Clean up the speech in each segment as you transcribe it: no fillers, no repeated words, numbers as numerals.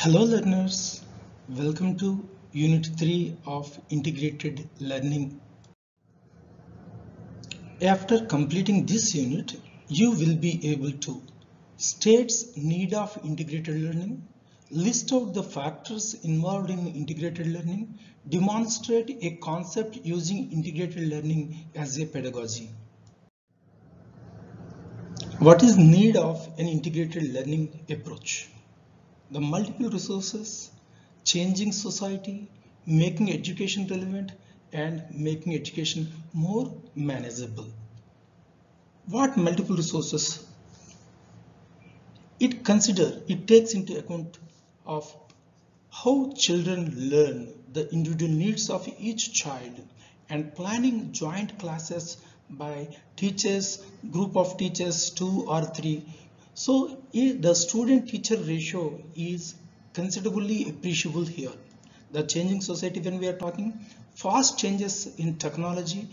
Hello learners, welcome to Unit 3 of Integrated Learning. After completing this unit, you will be able to state need of integrated learning, list out the factors involved in integrated learning, demonstrate a concept using integrated learning as a pedagogy. What is need of an integrated learning approach? The multiple resources, changing society, making education relevant, and making education more manageable. What multiple resources? It takes into account of how children learn, the individual needs of each child, and planning joint classes by teachers, group of teachers, 2 or 3. So the student-teacher ratio is considerably appreciable here. The changing society, when we are talking, fast changes in technology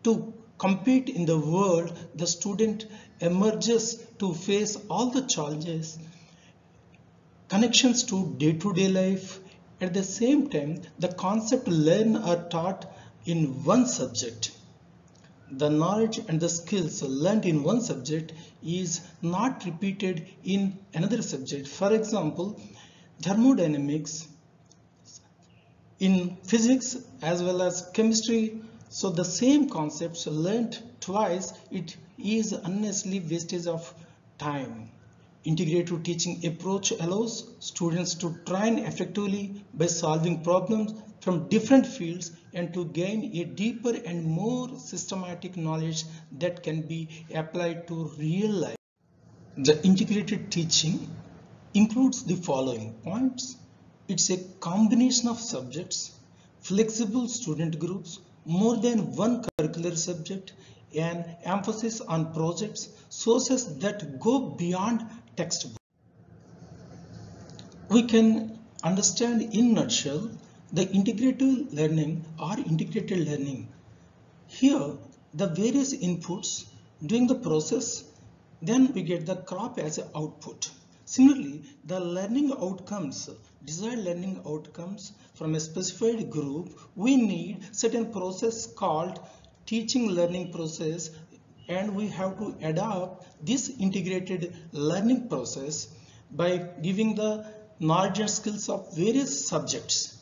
to compete in the world, the student emerges to face all the challenges, connections to day-to-day life. At the same time, the concept learned are taught in one subject. The knowledge and the skills learned in one subject is not repeated in another subject. For example, thermodynamics in physics as well as chemistry. So the same concepts learned twice, it is unnecessarily wastage of time. Integrative teaching approach allows students to train effectively by solving problems from different fields and to gain a deeper and more systematic knowledge that can be applied to real life. The integrated teaching includes the following points. It's a combination of subjects, flexible student groups, more than one curricular subject, and emphasis on projects, sources that go beyond textbook. We can understand in a nutshell the integrative learning or integrated learning. Here, the various inputs during the process, then we get the crop as an output. Similarly, the learning outcomes, desired learning outcomes from a specified group, we need certain process called teaching learning process, and we have to adopt this integrated learning process by giving the knowledge and skills of various subjects.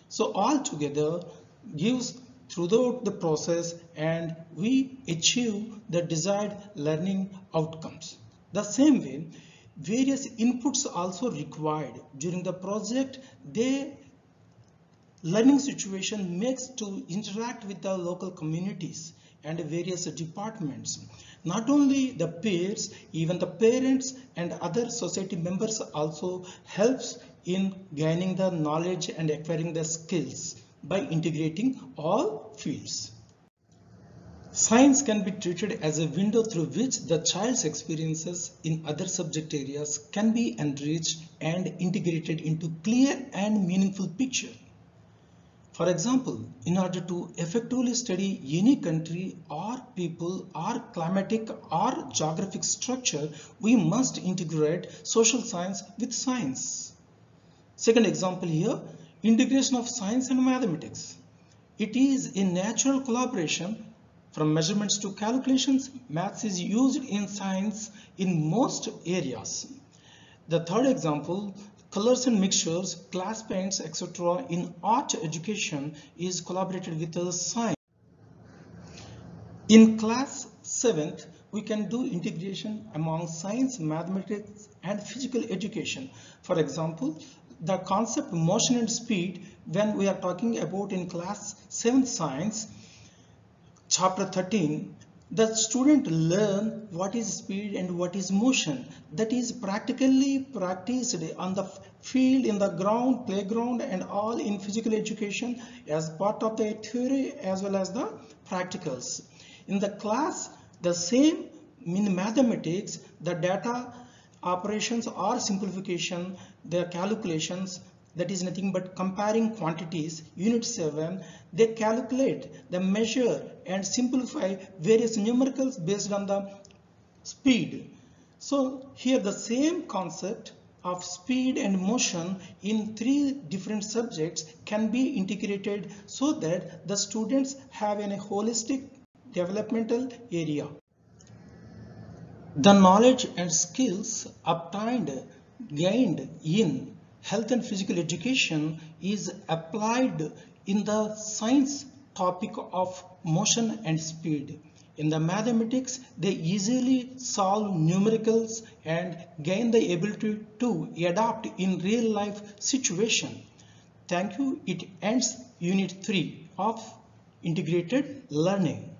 So all together gives throughout the process and we achieve the desired learning outcomes. The same way, various inputs also required during the project. The learning situation makes to interact with the local communities and various departments. Not only the peers, even the parents and other society members also helps in gaining the knowledge and acquiring the skills by integrating all fields. Science can be treated as a window through which the child's experiences in other subject areas can be enriched and integrated into clear and meaningful picture. For example, in order to effectively study any country or people or climatic or geographic structure, we must integrate social science with science. Second example here, integration of science and mathematics. It is a natural collaboration. From measurements to calculations, maths is used in science in most areas. The third example, colors and mixtures, glass paints, etc. in art education is collaborated with the science. In class 7th, we can do integration among science, mathematics and physical education. For example, the concept motion and speed, when we are talking about in class 7th science, chapter 13, the student learn what is speed and what is motion. That is practically practiced on the field, in the ground, playground and all in physical education as part of the theory as well as the practicals. In the class, the same in mathematics, the data operations or simplification, the calculations, that is nothing but comparing quantities. Unit 7, they calculate, they measure and simplify various numericals based on the speed. So here the same concept of speed and motion in 3 different subjects can be integrated so that the students have a holistic developmental area. The knowledge and skills gained in health and physical education is applied in the science topic of motion and speed. In the mathematics, they easily solve numericals and gain the ability to adapt in real life situation. Thank you. It ends Unit 3 of Integrated Learning.